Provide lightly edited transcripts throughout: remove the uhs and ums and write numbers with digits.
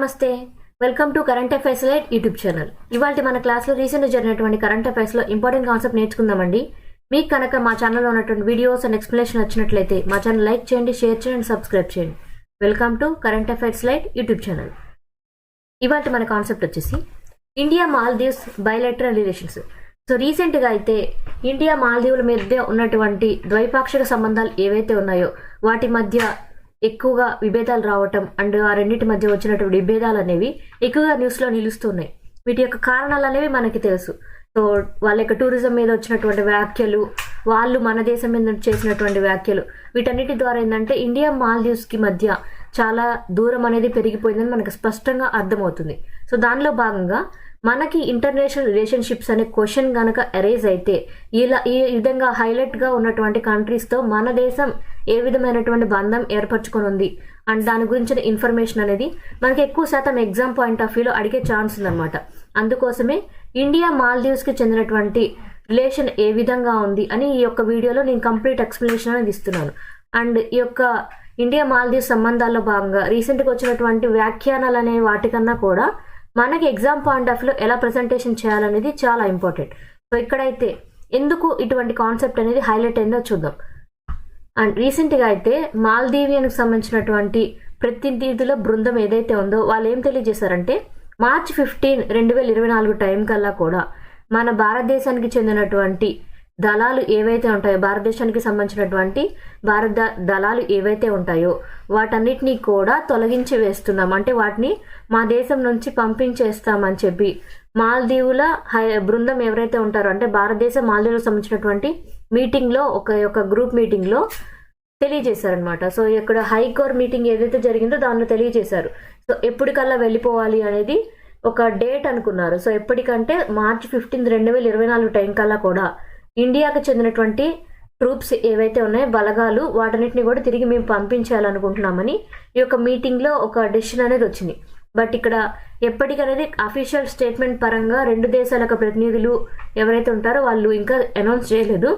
నమస్తే, welcome to current affairs light YouTube channel. ఇవాళ మన క్లాస్లో రీసెంట్గా జరిగినటువంటి కరెంట్ అఫైర్స్లో ఇంపార్టెంట్ కాన్సెప్ట్ నేర్చుకుందామండి. మీకు కనుక మా ఛానల్లో ఉన్నటువంటి వీడియోస్ అండ్ ఎక్స్ప్లెనేషన్ వచ్చినట్లయితే మా ఛానల్ లైక్ చేయండి, షేర్ చేయండి, సబ్స్క్రైబ్ చేయండి. Welcome to current affairs light YouTube channel. ఇవాళ మన కాన్సెప్ట్ వచ్చేసి India Maldives bilateral relations. So రీసెంట్గా అయితే ఇండియా మాల్దీవుల మధ్య ఉన్నటువంటి ద్వైపాక్షిక సంబంధాలు ఏవైతే ఉన్నాయో వాటి మధ్య ఎక్కువగా విభేదాలు రావటం అండ్ ఆ రెండింటి మధ్య వచ్చినటువంటి విభేదాలు అనేవి ఎక్కువగా న్యూస్లో నిలుస్తున్నాయి. వీటి యొక్క కారణాలు అనేవి మనకి తెలుసు. సో వాళ్ళ యొక్క టూరిజం మీద వచ్చినటువంటి వ్యాఖ్యలు, వాళ్ళు మన దేశం మీద చేసినటువంటి వ్యాఖ్యలు, వీటన్నిటి ద్వారా ఏంటంటే ఇండియా మాల్దీవ్స్కి మధ్య చాలా దూరం అనేది పెరిగిపోయిందని మనకు స్పష్టంగా అర్థమవుతుంది. సో దానిలో భాగంగా మనకి ఇంటర్నేషనల్ రిలేషన్షిప్స్ అనే క్వశ్చన్ కనుక అరైజ్ అయితే ఈ విధంగా హైలైట్గా ఉన్నటువంటి కంట్రీస్తో మన దేశం ఏ విధమైనటువంటి బంధం ఏర్పరచుకొని ఉంది అండ్ దాని గురించిన ఇన్ఫర్మేషన్ అనేది మనకి ఎక్కువ శాతం ఎగ్జామ్ పాయింట్ ఆఫ్ వ్యూలో అడిగే ఛాన్స్ ఉందన్నమాట. అందుకోసమే ఇండియా మాల్దీవ్స్కి చెందినటువంటి రిలేషన్ ఏ విధంగా ఉంది అని ఈ యొక్క వీడియోలో నేను కంప్లీట్ ఎక్స్ప్లెనేషన్ అనేది ఇస్తున్నాను. అండ్ ఈ యొక్క ఇండియా మాల్దీవ్స్ సంబంధాల్లో భాగంగా రీసెంట్గా వచ్చినటువంటి వ్యాఖ్యానాలు అనే వాటికన్నా కూడా మనకి ఎగ్జామ్ పాయింట్ ఆఫ్ వ్యూలో ఎలా ప్రజెంటేషన్ చేయాలనేది చాలా ఇంపార్టెంట్. సో ఇక్కడైతే ఎందుకు ఇటువంటి కాన్సెప్ట్ అనేది హైలైట్ అయిందో చూద్దాం. అండ్ రీసెంట్గా అయితే మాల్దీవియన్కి సంబంధించినటువంటి ప్రతినిధుల బృందం ఏదైతే ఉందో వాళ్ళు ఏం తెలియజేశారంటే మార్చ్ 15, 2024 టైం కల్లా కూడా మన భారతదేశానికి చెందినటువంటి దళాలు ఏవైతే ఉంటాయో, భారతదేశానికి సంబంధించినటువంటి భారత దళాలు ఏవైతే ఉంటాయో వాటన్నిటినీ కూడా తొలగించి వేస్తున్నాం, అంటే వాటిని మా దేశం నుంచి పంపించేస్తామని చెప్పి మాల్దీవుల బృందం ఎవరైతే ఉంటారో, అంటే భారతదేశం మాల్దీవులకు సంబంధించినటువంటి మీటింగ్లో ఒక గ్రూప్ మీటింగ్లో తెలియజేశారనమాట. సో ఇక్కడ హైకోర్ మీటింగ్ ఏదైతే జరిగిందో దానిలో తెలియజేశారు. సో ఎప్పటికల్లా వెళ్ళిపోవాలి అనేది ఒక డేట్ అనుకున్నారు. సో ఎప్పటికంటే మార్చ్ 15, 2024 టైం కల్లా కూడా ఇండియాకి చెందినటువంటి ట్రూప్స్ ఏవైతే ఉన్నాయో బలగాలు వాటన్నిటిని కూడా తిరిగి మేము పంపించాలనుకుంటున్నామని ఈ యొక్క మీటింగ్లో ఒక డెసిషన్ అనేది వచ్చింది. బట్ ఇక్కడ ఎప్పటికనేది అఫీషియల్ స్టేట్మెంట్ పరంగా రెండు దేశాల ప్రతినిధులు ఎవరైతే ఉంటారో వాళ్ళు ఇంకా అనౌన్స్ చేయలేదు.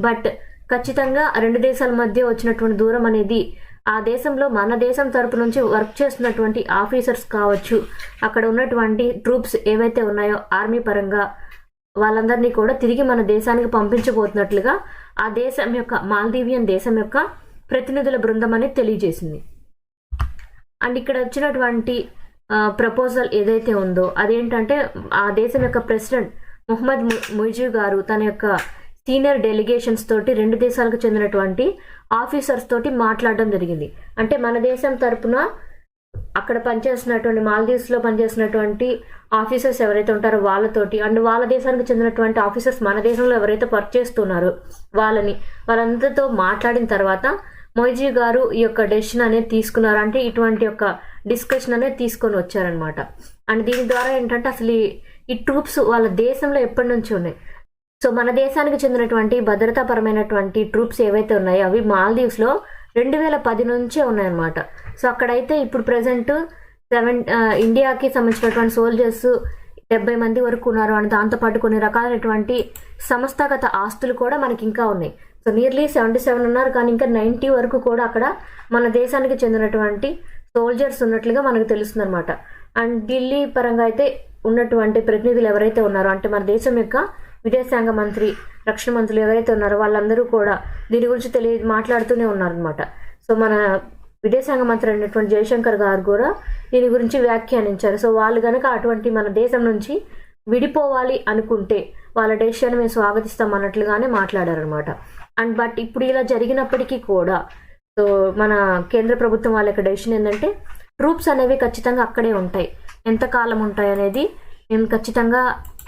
బట్ ఖచ్చితంగా రెండు దేశాల మధ్య వచ్చినటువంటి దూరం అనేది ఆ దేశంలో మన దేశం తరపు నుంచి వర్క్ చేస్తున్నటువంటి ఆఫీసర్స్ కావచ్చు, అక్కడ ఉన్నటువంటి ట్రూప్స్ ఏవైతే ఉన్నాయో ఆర్మీ పరంగా వాళ్ళందరినీ కూడా తిరిగి మన దేశానికి పంపించబోతున్నట్లుగా ఆ దేశం యొక్క మాల్దీవియన్ దేశం యొక్క ప్రతినిధుల బృందం అనేది తెలియజేసింది. అండ్ ఇక్కడ వచ్చినటువంటి ప్రపోజల్ ఏదైతే ఉందో అదేంటంటే ఆ దేశం యొక్క ప్రెసిడెంట్ మొహమ్మద్ ముయిజీ గారు తన యొక్క సీనియర్ డెలిగేషన్స్ తోటి రెండు దేశాలకు చెందినటువంటి ఆఫీసర్స్ తోటి మాట్లాడడం జరిగింది. అంటే మన దేశం తరపున అక్కడ పనిచేస్తున్నటువంటి మాల్దీవ్స్లో పనిచేస్తున్నటువంటి ఆఫీసర్స్ ఎవరైతే ఉంటారో వాళ్ళతోటి అండ్ వాళ్ళ దేశానికి చెందినటువంటి ఆఫీసర్స్ మన దేశంలో ఎవరైతే పనిచేస్తున్నారో వాళ్ళందరితో మాట్లాడిన తర్వాత మొయిజీ గారు ఈ యొక్క డెసిషన్ అనేది తీసుకున్నారు. అంటే ఇటువంటి యొక్క డిస్కషన్ అనేది తీసుకొని వచ్చారనమాట. అండ్ దీని ద్వారా ఏంటంటే అసలు ఈ ట్రూప్స్ వాళ్ళ దేశంలో ఎప్పటి నుంచి ఉన్నాయి. సో మన దేశానికి చెందినటువంటి భద్రతాపరమైనటువంటి ట్రూప్స్ ఏవైతే ఉన్నాయో అవి మాల్దీవ్స్లో 2010 నుంచే ఉన్నాయన్నమాట. సో అక్కడైతే ఇప్పుడు ప్రజెంట్ ఇండియాకి సంబంధించినటువంటి సోల్జర్స్ 70 మంది వరకు ఉన్నారు. అండ్ దాంతోపాటు కొన్ని రకాలైనటువంటి సంస్థాగత ఆస్తులు కూడా మనకి ఇంకా ఉన్నాయి. సో నియర్లీ 77 ఉన్నారు, కానీ ఇంకా 90 వరకు కూడా అక్కడ మన దేశానికి చెందినటువంటి సోల్జర్స్ ఉన్నట్లుగా మనకు తెలుస్తుంది అనమాట. అండ్ ఢిల్లీ పరంగా అయితే ఉన్నటువంటి ప్రతినిధులు ఎవరైతే ఉన్నారో, అంటే మన దేశం యొక్క విదేశాంగ మంత్రి, రక్షణ మంత్రులు ఎవరైతే ఉన్నారో వాళ్ళందరూ కూడా దీని గురించి మాట్లాడుతూనే ఉన్నారనమాట. సో మన విదేశాంగ మంత్రి అయినటువంటి జయశంకర్ గారు కూడా దీని గురించి వ్యాఖ్యానించారు. సో వాళ్ళు కనుక అటువంటి మన దేశం నుంచి విడిపోవాలి అనుకుంటే వాళ్ళ డెసిషన్ మేము స్వాగతిస్తాం అన్నట్లుగానే మాట్లాడారనమాట. అండ్ బట్ ఇప్పుడు ఇలా జరిగినప్పటికీ కూడా సో మన కేంద్ర ప్రభుత్వం వాళ్ళ యొక్క డెసిషన్ ఏంటంటే ట్రూప్స్ అనేవి ఖచ్చితంగా అక్కడే ఉంటాయి, ఎంతకాలం ఉంటాయి అనేది మేము ఖచ్చితంగా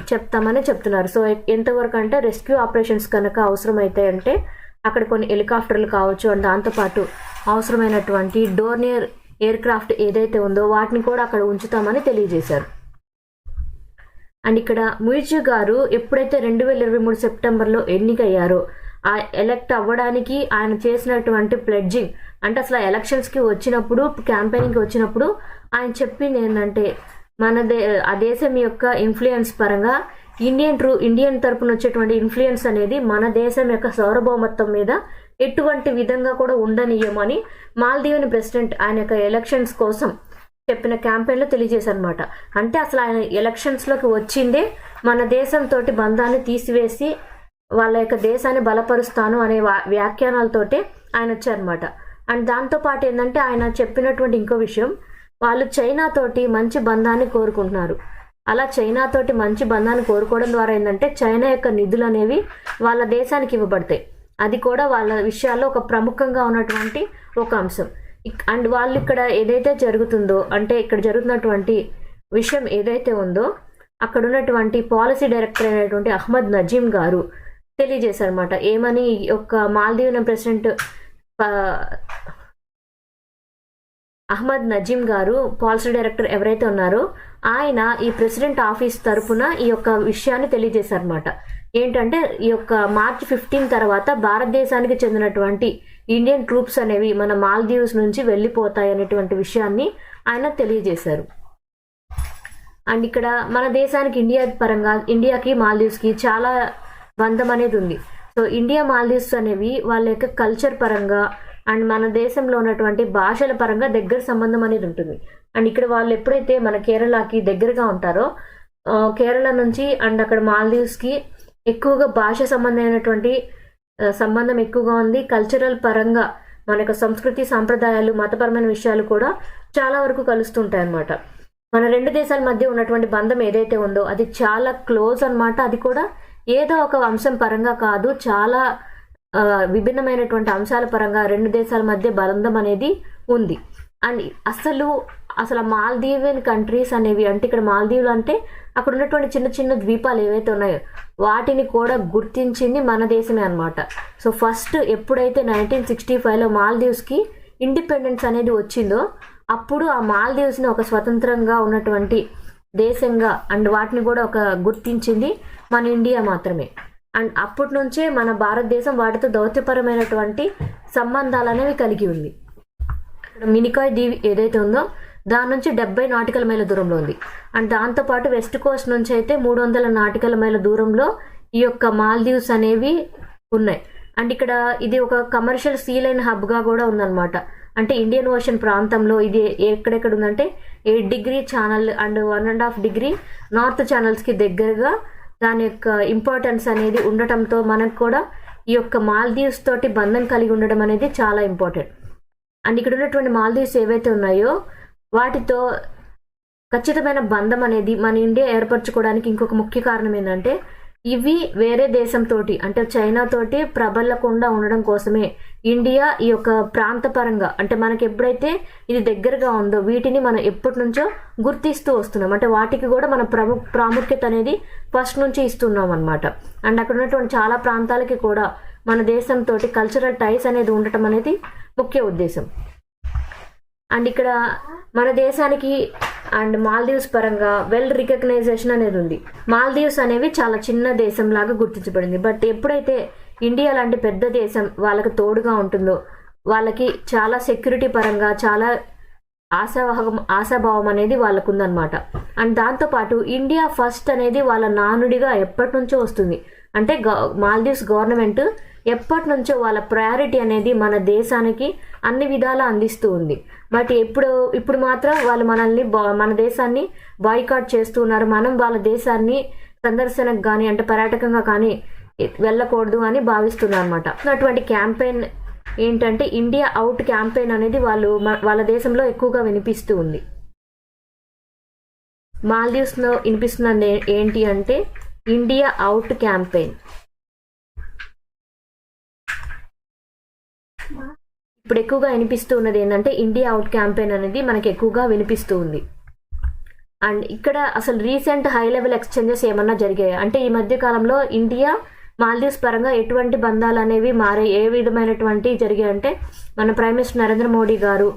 చెప్తామని చెప్తున్నారు. సో ఎంతవరకు అంటే రెస్క్యూ ఆపరేషన్స్ కనుక అవసరమైతే అంటే అక్కడ కొన్ని హెలికాప్టర్లు కావచ్చు అండ్ దాంతోపాటు అవసరమైనటువంటి డోర్నియర్ ఎయిర్ క్రాఫ్ట్ ఏదైతే ఉందో వాటిని కూడా అక్కడ ఉంచుతామని తెలియజేశారు. అండ్ ఇక్కడ ముయిజీ గారు ఎప్పుడైతే 2023 సెప్టెంబర్లో ఎన్నికయ్యారో ఆ ఎలక్ట్ అవ్వడానికి ఆయన చేసినటువంటి ప్లెడ్జింగ్, అంటే అసలు ఎలక్షన్స్కి వచ్చినప్పుడు క్యాంపెయినింగ్కి వచ్చినప్పుడు ఆయన చెప్పింది ఏంటంటే ఆ దేశం యొక్క ఇన్ఫ్లుయెన్స్ పరంగా ఇండియన్ తరపున వచ్చేటువంటి ఇన్ఫ్లుయెన్స్ అనేది మన దేశం యొక్క సార్వభౌమత్వం మీద ఎటువంటి విధంగా కూడా ఉండనీయమని మాల్దీవుని ప్రెసిడెంట్ ఆయన యొక్క ఎలక్షన్స్ కోసం చెప్పిన క్యాంపెయిన్లో తెలియజేశారనమాట. అంటే అసలు ఆయన ఎలక్షన్స్లోకి వచ్చిందే మన దేశంతో బంధాన్ని తీసివేసి వాళ్ళ యొక్క దేశాన్ని బలపరుస్తాను అనే వ్యాఖ్యానాలతోటే ఆయన వచ్చారనమాట. అండ్ దాంతోపాటు ఏంటంటే ఆయన చెప్పినటువంటి ఇంకో విషయం, వాళ్ళు చైనాతోటి మంచి బంధాన్ని కోరుకుంటున్నారు. అలా చైనాతోటి మంచి బంధాన్ని కోరుకోవడం ద్వారా ఏంటంటే చైనా యొక్క నిధులు అనేవి వాళ్ళ దేశానికి ఇవ్వబడతాయి. అది కూడా వాళ్ళ విషయాల్లో ఒక ప్రముఖంగా ఉన్నటువంటి ఒక అంశం. అండ్ వాళ్ళు ఇక్కడ ఏదైతే జరుగుతుందో, అంటే ఇక్కడ జరుగుతున్నటువంటి విషయం ఏదైతే ఉందో అక్కడ ఉన్నటువంటి పాలసీ డైరెక్టర్ అయినటువంటి అహ్మద్ నజీమ్ గారు తెలియజేశారన్నమాట. ఏమని, ఈ యొక్క మాల్దీవ్ ప్రెసిడెంట్ అహ్మద్ నజీమ్ గారు పాలసీ డైరెక్టర్ ఎవరైతే ఉన్నారో ఆయన ఈ ప్రెసిడెంట్ ఆఫీస్ తరఫున ఈ యొక్క విషయాన్ని తెలియజేశారన్నమాట. ఏంటంటే ఈ యొక్క మార్చ్ 15 తర్వాత భారతదేశానికి చెందినటువంటి ఇండియన్ ట్రూప్స్ అనేవి మన మాల్దీవ్స్ నుంచి వెళ్ళిపోతాయి అనేటువంటి విషయాన్ని ఆయన తెలియజేశారు. అండ్ ఇక్కడ మన దేశానికి ఇండియాకి మాల్దీవ్స్కి చాలా బంధం అనేది ఉంది. సో ఇండియా మాల్దీవ్స్ అనేవి వాళ్ళ యొక్క కల్చర్ పరంగా అండ్ మన దేశంలో ఉన్నటువంటి భాషల పరంగా దగ్గర సంబంధం అనేది ఉంటుంది. అండ్ ఇక్కడ వాళ్ళు ఎప్పుడైతే మన కేరళకి దగ్గరగా ఉంటారో కేరళ నుంచి అండ్ అక్కడ మాల్దీవ్స్కి ఎక్కువగా భాష సంబంధమైనటువంటి సంబంధం ఎక్కువగా ఉంది. కల్చరల్ పరంగా మన యొక్క సంస్కృతి సాంప్రదాయాలు మతపరమైన విషయాలు కూడా చాలా వరకు కలుస్తుంటాయి అన్నమాట. మన రెండు దేశాల మధ్య ఉన్నటువంటి బంధం ఏదైతే ఉందో అది చాలా క్లోజ్ అన్నమాట. అది కూడా ఏదో ఒక అంశం పరంగా కాదు, చాలా విభిన్నమైనటువంటి అంశాల పరంగా రెండు దేశాల మధ్య బంధం అనేది ఉంది. అండ్ అసలు మాల్దీవియన్ కంట్రీస్ అనేవి, అంటే ఇక్కడ మాల్దీవులు అంటే అక్కడ ఉన్నటువంటి చిన్న చిన్న ద్వీపాలు ఏవైతే ఉన్నాయో వాటిని కూడా గుర్తించింది మన దేశమే అనమాట. సో ఫస్ట్ ఎప్పుడైతే 1965లో మాల్దీవ్స్కి ఇండిపెండెన్స్ అనేది వచ్చిందో అప్పుడు ఆ మాల్దీవ్స్ని ఒక స్వతంత్రంగా ఉన్నటువంటి దేశంగా అండ్ వాటిని కూడా ఒక గుర్తించింది మన ఇండియా మాత్రమే. అండ్ అప్పటి నుంచే మన భారతదేశం వాటితో దౌత్యపరమైనటువంటి సంబంధాలు అనేవి కలిగి ఉంది. మినికాయ్ దీవి ఏదైతే ఉందో దాని నుంచి 70 నాటికల్ మైళ్ళ దూరంలో ఉంది. అండ్ దాంతోపాటు వెస్ట్ కోస్ట్ నుంచి అయితే 300 నాటికల్ మైళ్ళ దూరంలో ఈ యొక్క మాల్దీవ్స్ అనేవి ఉన్నాయి. అండ్ ఇక్కడ ఇది ఒక కమర్షియల్ సీ లైన్ హబ్గా కూడా ఉందన్నమాట. అంటే ఇండియన్ ఓషన్ ప్రాంతంలో ఇది ఎక్కడెక్కడ ఉందంటే 8 degree channel and 1.5 degree north ఛానల్స్కి దగ్గరగా దాని యొక్క ఇంపార్టెన్స్ అనేది ఉండటంతో మనకు కూడా ఈ యొక్క మాల్దీవ్స్ తోటి బంధం కలిగి ఉండడం అనేది చాలా ఇంపార్టెంట్. అండ్ ఇక్కడ ఉన్నటువంటి మాల్దీవ్స్ ఏవైతే ఉన్నాయో వాటితో ఖచ్చితమైన బంధం అనేది మన ఇండియా ఏర్పరచుకోవడానికి ఇంకొక ముఖ్య కారణం ఏంటంటే ఇవి వేరే దేశంతో అంటే చైనాతోటి ప్రబలకుండా ఉండడం కోసమే ఇండియా ఈ యొక్క ప్రాంతపరంగా అంటే మనకి ఎప్పుడైతే ఇది దగ్గరగా ఉందో వీటిని మనం ఎప్పటి నుంచో గుర్తిస్తూ వస్తున్నాం. అంటే వాటికి కూడా మన ప్రాముఖ్యత అనేది ఫస్ట్ నుంచి ఇస్తున్నాం అనమాట. అండ్ అక్కడ ఉన్నటువంటి చాలా ప్రాంతాలకి కూడా మన దేశంతో కల్చరల్ టైస్ అనేది ఉండటం అనేది ముఖ్య ఉద్దేశం. అండ్ ఇక్కడ మన దేశానికి అండ్ మాల్దీవ్స్ పరంగా వెల్ రికగ్నైజేషన్ అనేది ఉంది. మాల్దీవ్స్ అనేవి చాలా చిన్న దేశం లాగా గుర్తించబడింది. బట్ ఎప్పుడైతే ఇండియా లాంటి పెద్ద దేశం వాళ్ళకి తోడుగా ఉంటుందో వాళ్ళకి చాలా సెక్యూరిటీ పరంగా చాలా ఆశాభావం అనేది వాళ్ళకు ఉందన్నమాట. అండ్ దాంతోపాటు ఇండియా ఫస్ట్ అనేది వాళ్ళ నానుడిగా ఎప్పటి నుంచో వస్తుంది. అంటే మాల్దీవ్స్ గవర్నమెంట్ ఎప్పటి నుంచో వాళ్ళ ప్రయారిటీ అనేది మన దేశానికి అన్ని విధాలా అందిస్తూ ఉంది. బట్ ఇప్పుడు మాత్రం వాళ్ళు మన దేశాన్ని బాయ్కాట్ చేస్తూ ఉన్నారు. మనం వాళ్ళ దేశాన్ని సందర్శనకు కానీ అంటే పర్యాటకంగా కానీ వెళ్ళకూడదు అని భావిస్తున్నారు అనమాట. అటువంటి క్యాంపెయిన్ ఏంటంటే ఇండియా అవుట్ క్యాంపెయిన్ అనేది వాళ్ళ దేశంలో ఎక్కువగా వినిపిస్తూ ఉంది. మాల్దీవ్స్లో వినిపిస్తున్నది ఏంటి అంటే ఇండియా అవుట్ క్యాంపెయిన్. ఇప్పుడు ఎక్కువగా వినిపిస్తూ ఉన్నది ఏంటంటే ఇండియా అవుట్ క్యాంపెయిన్ అనేది మనకి ఎక్కువగా వినిపిస్తూ ఉంది. అండ్ ఇక్కడ అసలు రీసెంట్ హై లెవెల్ ఎక్స్చేంజెస్ ఏమన్నా జరిగాయి అంటే ఈ మధ్య కాలంలో ఇండియా మాల్దీవ్స్ పరంగా ఎటువంటి బంధాలు అనేవి మారే ఏ విధమైనటువంటి జరిగాయంటే మన ప్రైమ్ మినిస్టర్ నరేంద్ర మోడీ గారు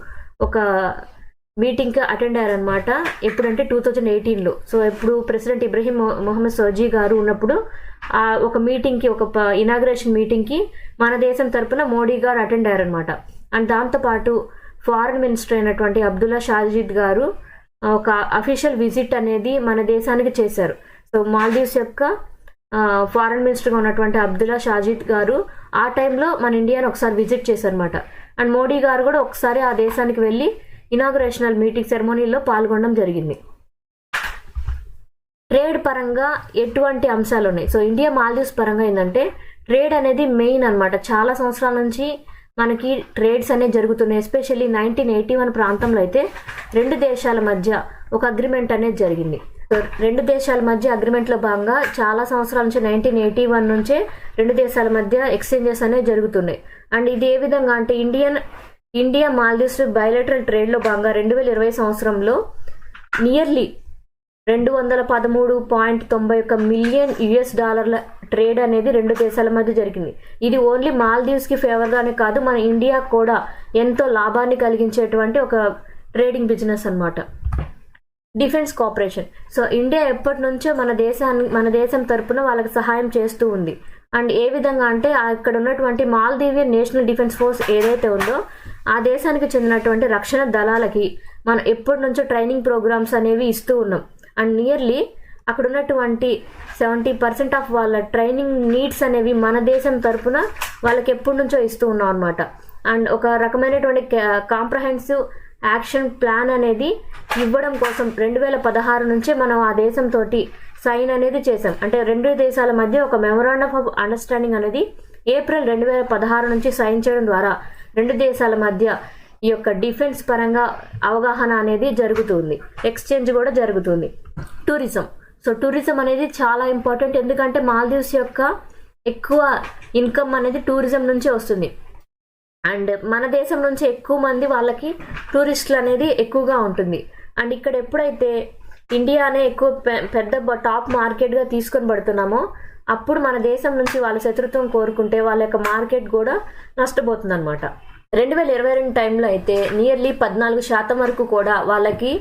ఒక మీటింగ్కి అటెండ్ అయ్యారనమాట. ఎప్పుడంటే 2018లో. సో ఎప్పుడు ప్రెసిడెంట్ ఇబ్రహీం మొహమ్మద్ సోజీ గారు ఉన్నప్పుడు ఒక మీటింగ్కి ఒక ఇనాగ్రేషన్ మీటింగ్కి మన దేశం తరపున మోడీ గారు అటెండ్ అయ్యారనమాట. అండ్ దాంతోపాటు ఫారెన్ మినిస్టర్ అయినటువంటి అబ్దుల్లా షాజిద్ గారు ఒక అఫీషియల్ విజిట్ అనేది మన దేశానికి చేశారు. సో మాల్దీవ్స్ యొక్క ఫారెన్ మినిస్టర్గా ఉన్నటువంటి అబ్దుల్లా షాజిద్ గారు ఆ టైంలో మన ఇండియాని ఒకసారి విజిట్ చేశారనమాట. అండ్ మోడీ గారు కూడా ఒకసారి ఆ దేశానికి వెళ్ళి ఇనాగ్రేషనల్ మీటింగ్ సెరమోనీలో పాల్గొనడం జరిగింది. ట్రేడ్ పరంగా ఎటువంటి అంశాలు ఉన్నాయి? సో ఇండియా మాల్దీవ్స్ పరంగా ఏంటంటే ట్రేడ్ అనేది మెయిన్ అనమాట. చాలా సంవత్సరాల నుంచి మనకి ట్రేడ్స్ అనేవి జరుగుతున్నాయి. ఎస్పెషల్లీ 1981 ప్రాంతంలో అయితే రెండు దేశాల మధ్య ఒక అగ్రిమెంట్ అనేది జరిగింది. రెండు దేశాల మధ్య అగ్రిమెంట్లో భాగంగా చాలా సంవత్సరాల నుంచి 1981 నుంచే రెండు దేశాల మధ్య ఎక్స్చేంజెస్ అనేవి జరుగుతున్నాయి. అండ్ ఇది ఏ విధంగా అంటే ఇండియా మాల్దీవ్స్ బయలేటరల్ ట్రేడ్లో భాగంగా 2020 సంవత్సరంలో నియర్లీ $213.91 మిలియన్ ట్రేడ్ అనేది రెండు దేశాల మధ్య జరిగింది. ఇది ఓన్లీ మాల్దీవ్స్కి ఫేవర్గానే కాదు, మన ఇండియా కూడా ఎంతో లాభాన్ని కలిగించేటువంటి ఒక ట్రేడింగ్ బిజినెస్ అన్నమాట. Defence cooperation. సో ఇండియా ఎప్పటి నుంచో మన దేశం తరపున వాళ్ళకి సహాయం చేస్తూ ఉంది. అండ్ ఏ విధంగా అంటే అక్కడ ఉన్నటువంటి మాల్దీవియన్ నేషనల్ డిఫెన్స్ ఫోర్స్ ఏదైతే ఉందో ఆ దేశానికి చెందినటువంటి రక్షణ దళాలకి మనం ఎప్పటి నుంచో ట్రైనింగ్ ప్రోగ్రామ్స్ అనేవి ఇస్తూ ఉన్నాం. అండ్ నియర్లీ అక్కడ ఉన్నటువంటి 70% ఆఫ్ వాళ్ళ ట్రైనింగ్ నీడ్స్ అనేవి మన దేశం తరపున వాళ్ళకి ఎప్పటి నుంచో ఇస్తూ ఉన్నాం అనమాట. అండ్ ఒక రకమైనటువంటి కాంప్రహెన్సివ్ యాక్షన్ ప్లాన్ అనేది ఇవ్వడం కోసం 2016 నుంచే మనం ఆ దేశంతో సైన్ అనేది చేసాం. అంటే రెండు దేశాల మధ్య ఒక మెమోరాండం ఆఫ్ అండర్స్టాండింగ్ అనేది ఏప్రిల్ 2016 నుంచి సైన్ చేయడం ద్వారా రెండు దేశాల మధ్య ఈ యొక్క డిఫెన్స్ పరంగా అవగాహన అనేది జరుగుతుంది, ఎక్స్చేంజ్ కూడా జరుగుతుంది. టూరిజం. సో టూరిజం అనేది చాలా ఇంపార్టెంట్, ఎందుకంటే మాల్దీవ్స్ యొక్క ఎక్కువ ఇన్కమ్ అనేది టూరిజం నుంచే వస్తుంది. అండ్ మన దేశం నుంచి ఎక్కువ మంది వాళ్ళకి టూరిస్టులు అనేది ఎక్కువగా ఉంటుంది. అండ్ ఇక్కడ ఎప్పుడైతే ఇండియానే ఎక్కువ పెద్ద టాప్ మార్కెట్గా తీసుకొని పడుతున్నామో అప్పుడు మన దేశం నుంచి వాళ్ళ శత్రుత్వం కోరుకుంటే వాళ్ళ యొక్క మార్కెట్ కూడా నష్టపోతుంది అనమాట. 2022 టైంలో అయితే నియర్లీ 14% వరకు కూడా వాళ్ళకి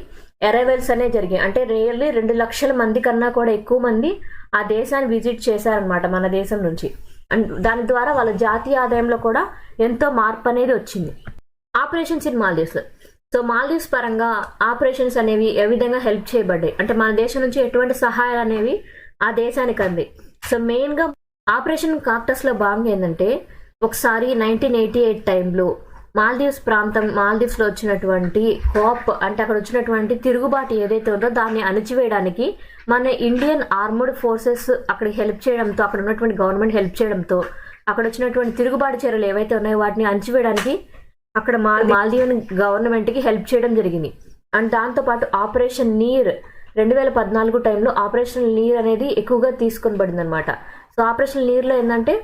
అరైవల్స్ అనేవి జరిగాయి. అంటే నియర్లీ 2 లక్షల మంది కన్నా కూడా ఎక్కువ మంది ఆ దేశాన్ని విజిట్ చేశారనమాట మన దేశం నుంచి. అండ్ దాని ద్వారా వాళ్ళ జాతీయ ఆదాయంలో కూడా ఎంతో మార్పు అనేది వచ్చింది. Operations in Maldives. So Maldives పరంగా ఆపరేషన్స్ అనేవి ఏ విధంగా హెల్ప్ చేయబడ్డాయి అంటే మన దేశం నుంచి ఎటువంటి సహాయాలు అనేవి ఆ దేశానికి అంది. సో మెయిన్గా ఆపరేషన్ కాక్టస్లో భాగంగా ఏంటంటే ఒకసారి 1988 టైంలో మాల్దీవ్స్లో వచ్చినటువంటి కోప్ అంటే అక్కడ వచ్చినటువంటి తిరుగుబాటు ఏదైతే ఉందో దాన్ని అణచివేయడానికి మన ఇండియన్ ఆర్మర్డ్ ఫోర్సెస్ అక్కడికి హెల్ప్ చేయడంతో, అక్కడ ఉన్నటువంటి గవర్నమెంట్ హెల్ప్ చేయడంతో అక్కడ వచ్చినటువంటి తిరుగుబాటు చర్యలు ఏవైతే ఉన్నాయో వాటిని అణచివేయడానికి అక్కడ మాల్దీవియన్ గవర్నమెంట్కి హెల్ప్ చేయడం జరిగింది. అండ్ దాంతోపాటు ఆపరేషన్ నీర్ 2014 టైంలో ఆపరేషన్ నీర్ అనేది ఎక్కువగా తీసుకొని పడింది అనమాట. సో ఆపరేషన్ నీర్లో ఏంటంటే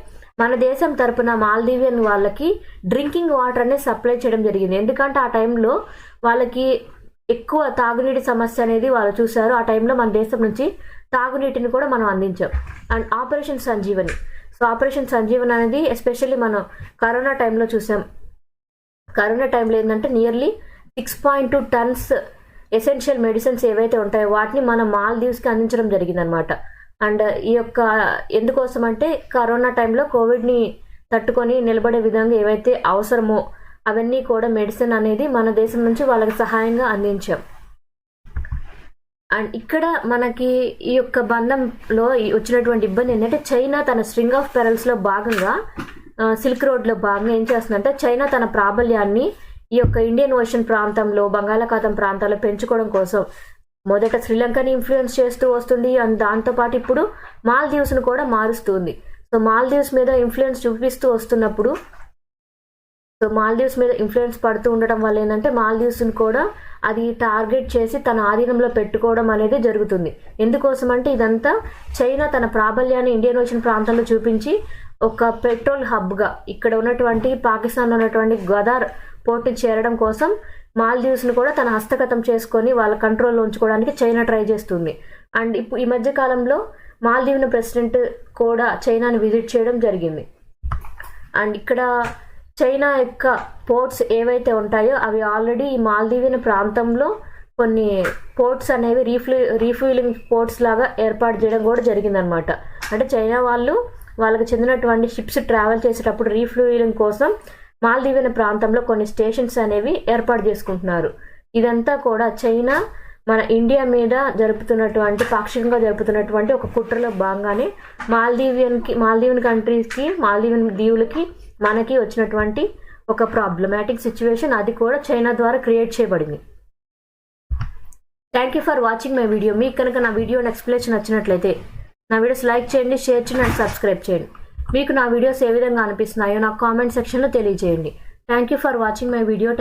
మన దేశం తరపున మాల్దీవియన్ వాళ్ళకి డ్రింకింగ్ వాటర్ అనేది సప్లై చేయడం జరిగింది. ఎందుకంటే ఆ టైంలో వాళ్ళకి ఎక్కువ తాగునీటి సమస్య అనేది వాళ్ళు చూశారు. ఆ టైంలో మన దేశం నుంచి తాగునీటిని కూడా మనం అందించాం. And operation Sanjeevani. So operation Sanjeevani అనేది ఎస్పెషల్లీ మనం కరోనా టైంలో చూసాం. కరోనా టైంలో ఏంటంటే నియర్లీ 6.2 టన్స్ ఎసెన్షియల్ మెడిసిన్స్ ఏవైతే ఉంటాయో వాటిని మన మాల్దీవ్స్కి అందించడం జరిగిందనమాట. అండ్ ఈ యొక్క ఎందుకోసం అంటే కరోనా టైంలో కోవిడ్ని తట్టుకొని నిలబడే విధంగా ఏవైతే అవసరమో అవన్నీ కూడా మెడిసిన్ అనేది మన దేశం నుంచి వాళ్ళకి సహాయంగా అందించాం. అండ్ ఇక్కడ మనకి ఈ యొక్క బంధంలో వచ్చినటువంటి ఇబ్బంది ఏంటంటే చైనా తన స్ట్రింగ్ ఆఫ్ పెరల్స్లో భాగంగా సిల్క్ రోడ్లో భాగంగా ఏం చేస్తుందంటే చైనా తన ప్రాబల్యాన్ని ఈ యొక్క ఇండియన్ ఓషన్ ప్రాంతంలో బంగాళాఖాతం ప్రాంతాల్లో పెంచుకోవడం కోసం మొదట శ్రీలంకని ఇన్ఫ్లుయెన్స్ చేస్తూ వస్తుంది. అండ్ దాంతోపాటు ఇప్పుడు మాల్దీవ్స్ను కూడా మారుస్తుంది. సో మాల్దీవ్స్ మీద ఇన్ఫ్లుయెన్స్ చూపిస్తూ వస్తున్నప్పుడు మాల్దీవ్స్ మీద ఇన్ఫ్లుయెన్స్ పడుతూ ఉండటం వల్ల ఏంటంటే మాల్దీవ్స్ని కూడా అది టార్గెట్ చేసి తన ఆధీనంలో పెట్టుకోవడం అనేది జరుగుతుంది. ఎందుకోసం అంటే ఇదంతా చైనా తన ప్రాబల్యాన్ని ఇండియన్ ఓషన్ ప్రాంతంలో చూపించి ఒక పెట్రోల్ హబ్గా ఇక్కడ ఉన్నటువంటి పాకిస్తాన్లో ఉన్నటువంటి గదార్ పోర్టుని చేరడం కోసం మాల్దీవ్స్ని కూడా తన హస్తగతం చేసుకొని వాళ్ళ కంట్రోల్లో ఉంచుకోవడానికి చైనా ట్రై చేస్తుంది. అండ్ ఇప్పుడు ఈ మధ్య కాలంలో మాల్దీవ్న ప్రెసిడెంట్ కూడా చైనాని విజిట్ చేయడం జరిగింది. అండ్ ఇక్కడ చైనా యొక్క పోర్ట్స్ ఏవైతే ఉంటాయో అవి ఆల్రెడీ ఈ మాల్దీవియన్ ప్రాంతంలో కొన్ని పోర్ట్స్ అనేవి రీఫ్యూలింగ్ పోర్ట్స్ లాగా ఏర్పాటు చేయడం కూడా జరిగిందనమాట. అంటే చైనా వాళ్ళకి చెందినటువంటి షిప్స్ ట్రావెల్ చేసేటప్పుడు రీఫ్యూలింగ్ కోసం మాల్దీవియన్ ప్రాంతంలో కొన్ని స్టేషన్స్ అనేవి ఏర్పాటు చేసుకుంటున్నారు. ఇదంతా కూడా చైనా మన ఇండియా మీద పాక్షికంగా జరుపుతున్నటువంటి ఒక కుట్రలో భాగంగానే మాల్దీవియన్ కంట్రీస్కి మాల్దీవియన్ దీవులకి మనకి వచ్చినటువంటి ఒక ప్రాబ్లమాటిక్ సిచ్యువేషన్, అది కూడా చైనా ద్వారా క్రియేట్ చేయబడింది. Thank you for watching my video. మీకు కనుక నా వీడియో ఎక్స్ప్లెనేషన్ నచ్చినట్లయితే నా వీడియోస్ లైక్ చేయండి, షేర్ చేయండి అండ్ సబ్స్క్రైబ్ చేయండి. మీకు నా వీడియోస్ ఏ విధంగా అనిపిస్తున్నాయో నాకు కామెంట్ సెక్షన్లో తెలియజేయండి. Thank you for watching my video.